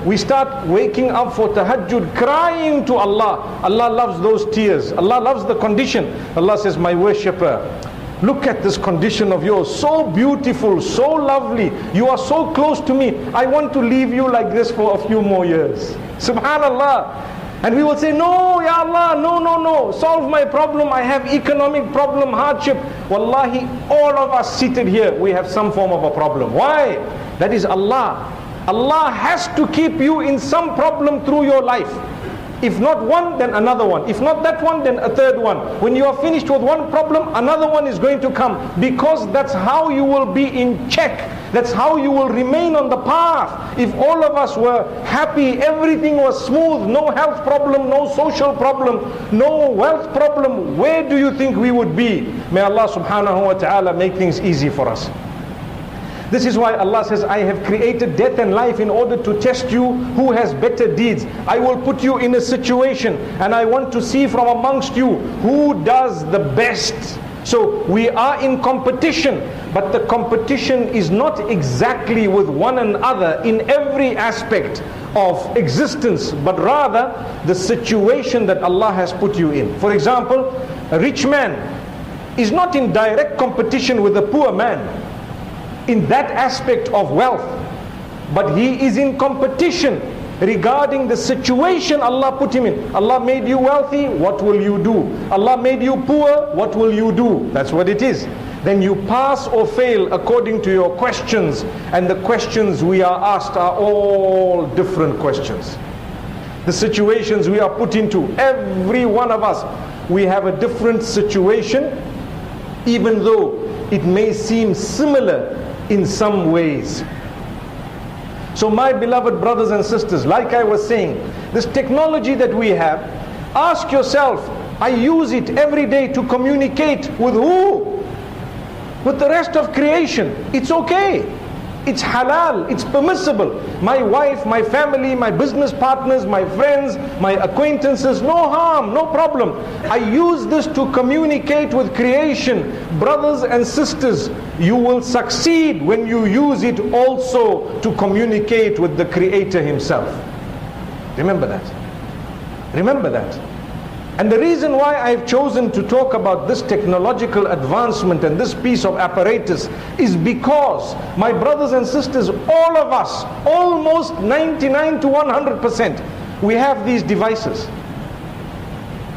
We start waking up for tahajjud, crying to Allah. Allah loves those tears. Allah loves the condition. Allah says, my worshipper, look at this condition of yours, so beautiful, so lovely. You are so close to me. I want to leave you like this for a few more years. Subhanallah. And we will say, no, Ya Allah, no, solve my problem. I have economic problem, hardship. Wallahi, all of us seated here, we have some form of a problem. Why? That is Allah. Allah has to keep you in some problem through your life. If not one, then another one. If not that one, then a third one. When you are finished with one problem, another one is going to come. Because that's how you will be in check. That's how you will remain on the path. If all of us were happy, everything was smooth, no health problem, no social problem, no wealth problem, where do you think we would be? May Allah subhanahu wa ta'ala make things easy for us. This is why Allah says, I have created death and life in order to test you who has better deeds. I will put you in a situation and I want to see from amongst you who does the best. So we are in competition, but the competition is not exactly with one another in every aspect of existence, but rather the situation that Allah has put you in. For example, a rich man is not in direct competition with a poor man in that aspect of wealth, but he is in competition regarding the situation Allah put him in. Allah made you wealthy, what will you do? Allah made you poor, what will you do? That's what it is. Then you pass or fail according to your questions, and the questions we are asked are all different questions. The situations we are put into, every one of us, we have a different situation, even though it may seem similar in some ways. So my beloved brothers and sisters, like I was saying, this technology that we have, ask yourself, I use it every day to communicate with who? With the rest of creation. It's okay. It's halal, it's permissible. My wife, my family, my business partners, my friends, my acquaintances, no harm, no problem. I use this to communicate with creation. Brothers and sisters, you will succeed when you use it also to communicate with the Creator Himself. Remember that. Remember that. And the reason why I've chosen to talk about this technological advancement and this piece of apparatus is because, my brothers and sisters, all of us, almost 99 to 100%, we have these devices.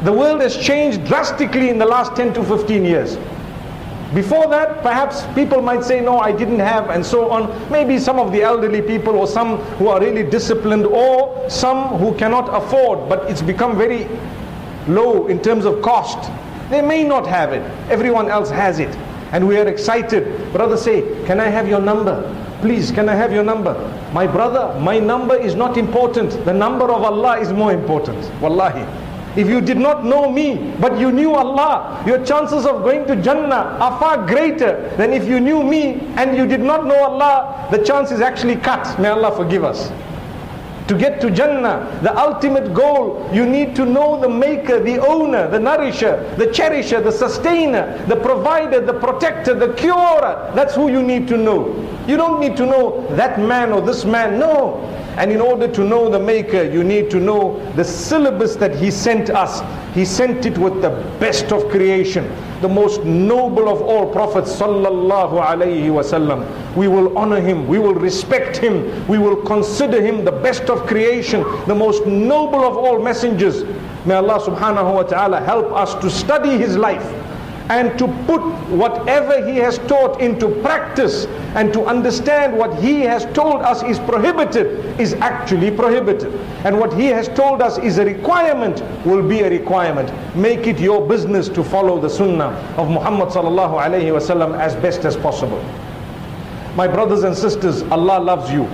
The world has changed drastically in the last 10 to 15 years. Before that, perhaps people might say, no, I didn't have, and so on. Maybe some of the elderly people, or some who are really disciplined, or some who cannot afford, but it's become very low in terms of cost. They may not have it. Everyone else has it. And we are excited. Brothers say, can I have your number? Please, can I have your number? My brother, my number is not important. The number of Allah is more important. Wallahi. If you did not know me, but you knew Allah, your chances of going to Jannah are far greater than if you knew me and you did not know Allah. The chance is actually cut. May Allah forgive us. To get to Jannah, the ultimate goal, you need to know the maker, the owner, the nourisher, the cherisher, the sustainer, the provider, the protector, the curer. That's who you need to know. You don't need to know that man or this man, no. And in order to know the maker, you need to know the syllabus that He sent us. He sent it with the best of creation, the most noble of all prophets, sallallahu alayhi wasallam. We will honor him, we will respect him, we will consider him the best of creation, the most noble of all messengers. May Allah subhanahu wa ta'ala help us to study his life and to put whatever he has taught into practice, and to understand what he has told us is prohibited is actually prohibited, and what he has told us is a requirement will be a requirement. Make it your business to follow the sunnah of Muhammad sallallahu alayhi wasallam as best as possible. My brothers and sisters, Allah loves you.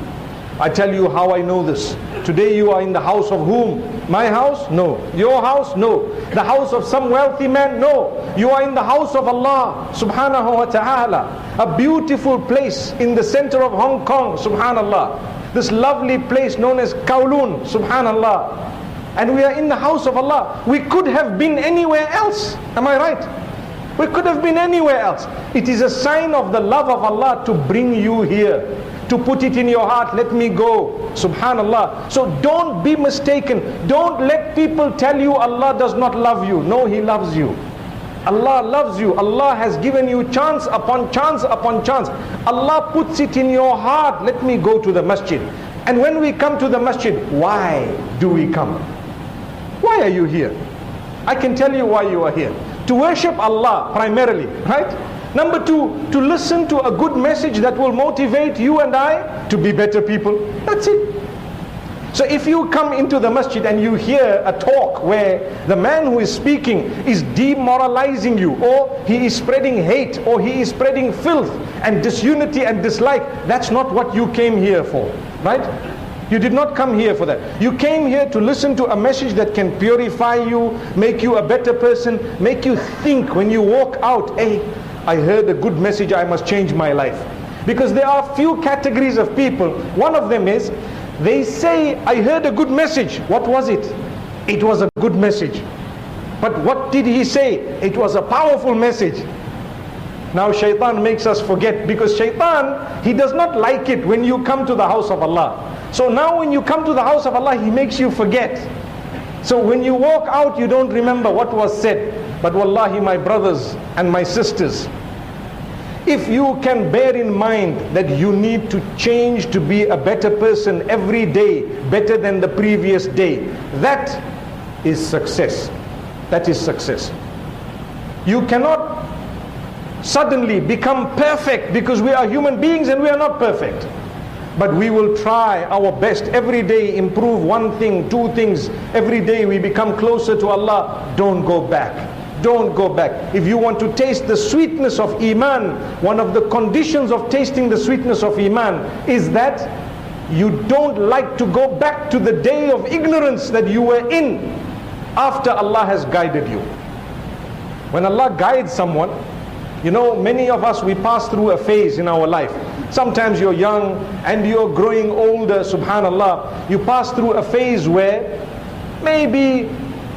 I tell you how I know this. Today you are in the house of whom? My house? No. Your house? No. The house of some wealthy man? No. You are in the house of Allah subhanahu wa ta'ala. A beautiful place in the center of Hong Kong, subhanallah. This lovely place known as Kowloon, subhanallah. And we are in the house of Allah. We could have been anywhere else. Am I right? We could have been anywhere else. It is a sign of the love of Allah to bring you here. to put it in your heart, let me go. Subhanallah. So don't be mistaken. Don't let people tell you Allah does not love you. No, He loves you. Allah loves you. Allah has given you chance upon chance upon chance. Allah puts it in your heart, let me go to the masjid. And when we come to the masjid, why do we come? Why are you here? I can tell you why you are here. To worship Allah primarily, right? Number two, to listen to a good message that will motivate you and I to be better people. That's it. So if you come into the masjid and you hear a talk where the man who is speaking is demoralizing you, or he is spreading hate, or he is spreading filth and disunity and dislike, that's not what you came here for, right? You did not come here for that. You came here to listen to a message that can purify you, make you a better person, make you think when you walk out, hey, I heard a good message, I must change my life. Because there are few categories of people. One of them is, they say, I heard a good message. What was it? It was a good message. But what did he say? It was a powerful message. Now shaitan makes us forget, because shaitan, he does not like it when you come to the house of Allah. So now when you come to the house of Allah, he makes you forget. So when you walk out, you don't remember what was said. But wallahi, my brothers and my sisters, if you can bear in mind that you need to change to be a better person every day, better than the previous day, that is success. That is success. You cannot suddenly become perfect, because we are human beings and we are not perfect. But we will try our best every day, improve one thing, two things. Every day we become closer to Allah. Don't go back. Don't go back. If you want to taste the sweetness of Iman, one of the conditions of tasting the sweetness of Iman is that you don't like to go back to the day of ignorance that you were in after Allah has guided you. When Allah guides someone, you know, many of us, we pass through a phase in our life. Sometimes you're young and you're growing older, subhanallah. You pass through a phase where maybe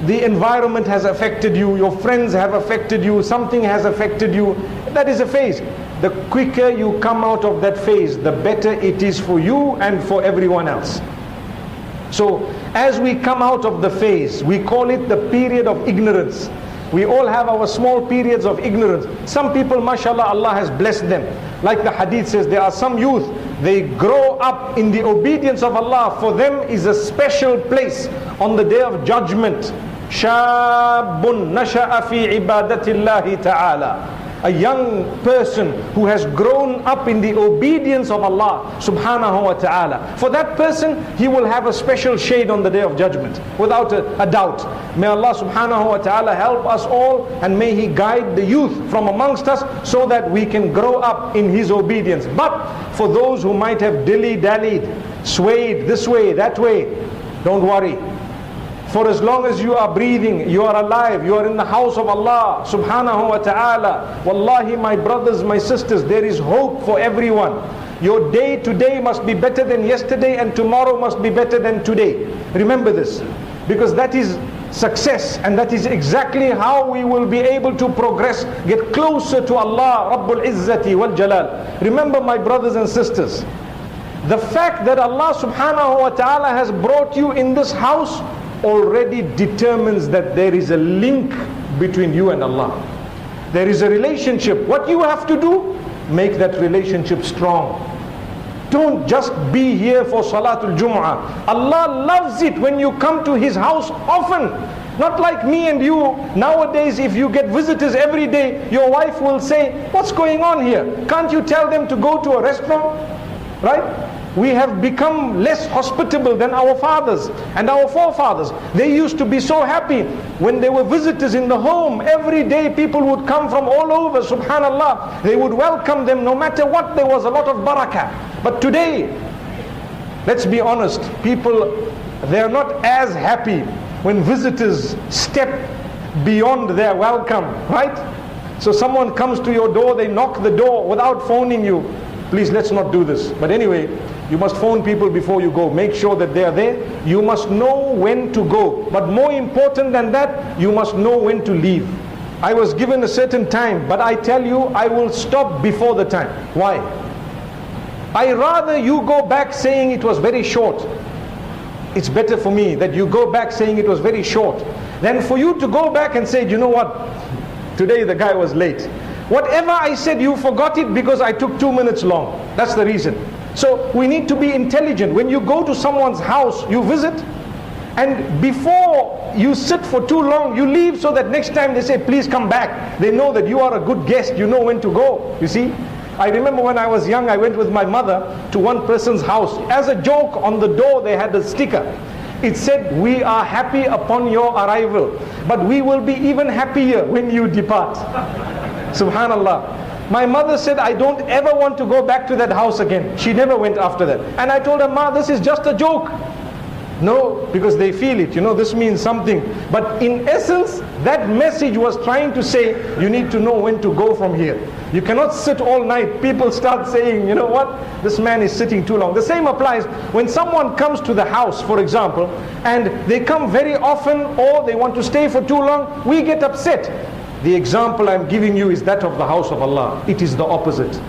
the environment has affected you, your friends have affected you, something has affected you. That is a phase. The quicker you come out of that phase, the better it is for you and for everyone else. So as we come out of the phase, we call it the period of ignorance. We all have our small periods of ignorance. Some people, mashallah, Allah has blessed them. Like the hadith says, there are some youth, they grow up in the obedience of Allah. For them is a special place on the day of judgment. Shabun nasha'a fi ibadatillahi ta'ala. A young person who has grown up in the obedience of Allah subhanahu wa ta'ala. For that person, he will have a special shade on the day of judgment, without a doubt. May Allah subhanahu wa ta'ala help us all, and may He guide the youth from amongst us so that we can grow up in His obedience. But for those who might have dilly-dallied, swayed this way, that way, don't worry. For as long as you are breathing, you are alive, you are in the house of Allah subhanahu wa ta'ala. Wallahi, my brothers, my sisters, there is hope for everyone. Your day today must be better than yesterday, and tomorrow must be better than today. Remember this, because that is success, and that is exactly how we will be able to progress, get closer to Allah Rabbul Izzati wal Jalal. Remember, my brothers and sisters, the fact that Allah subhanahu wa ta'ala has brought you in this house already determines that there is a link between you and Allah. There is a relationship. What you have to do, make that relationship strong. Don't just be here for Salatul Jum'ah. Allah loves it when you come to His house often. Not like me and you. Nowadays, if you get visitors every day, your wife will say, what's going on here? Can't you tell them to go to a restaurant? Right? We have become less hospitable than our fathers and our forefathers. They used to be so happy when there were visitors in the home. Every day people would come from all over, subhanallah. They would welcome them no matter what. There was a lot of barakah. But today, let's be honest, people, they are not as happy when visitors step beyond their welcome, right? So someone comes to your door, they knock the door without phoning you. Please, let's not do this. But anyway, you must phone people before you go. Make sure that they are there. You must know when to go. But more important than that, you must know when to leave. I was given a certain time, but I tell you, I will stop before the time. Why? I rather you go back saying it was very short. It's better for me that you go back saying it was very short than for you to go back and say, you know what, today the guy was late. Whatever I said, you forgot it because I took 2 minutes long. That's the reason. So we need to be intelligent. When you go to someone's house, you visit, and before you sit for too long, you leave so that next time they say, please come back. They know that you are a good guest, you know when to go, you see. I remember when I was young, I went with my mother to one person's house. As a joke, on the door they had a sticker. It said, we are happy upon your arrival, but we will be even happier when you depart. Subhanallah. My mother said, I don't ever want to go back to that house again. She never went after that. And I told her, Ma, this is just a joke. No, because they feel it, you know, this means something. But in essence, that message was trying to say, you need to know when to go from here. You cannot sit all night. People start saying, you know what, this man is sitting too long. The same applies when someone comes to the house, for example, and they come very often, or they want to stay for too long, we get upset. The example I'm giving you is that of the house of Allah. It is the opposite.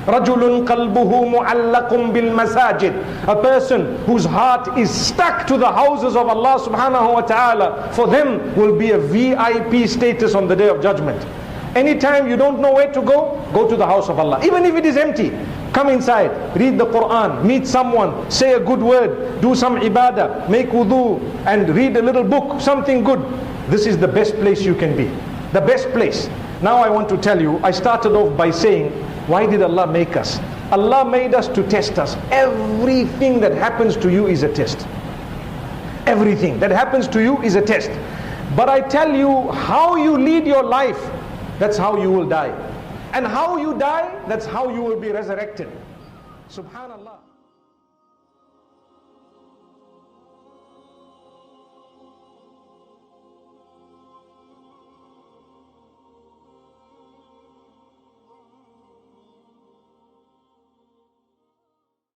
رَجُلٌ قَلْبُهُ مُعَلَّقٌ بِالْمَسَاجِدِ. A person whose heart is stuck to the houses of Allah subhanahu wa ta'ala, for them will be a VIP status on the Day of Judgment. Anytime you don't know where to go, go to the house of Allah. Even if it is empty, come inside, read the Quran, meet someone, say a good word, do some ibadah, make wudu, and read a little book, something good. This is the best place you can be. The best place. Now I want to tell you, I started off by saying, why did Allah make us? Allah made us to test us. Everything that happens to you is a test. Everything that happens to you is a test. But I tell you, how you lead your life, that's how you will die. And how you die, that's how you will be resurrected. Subhanallah.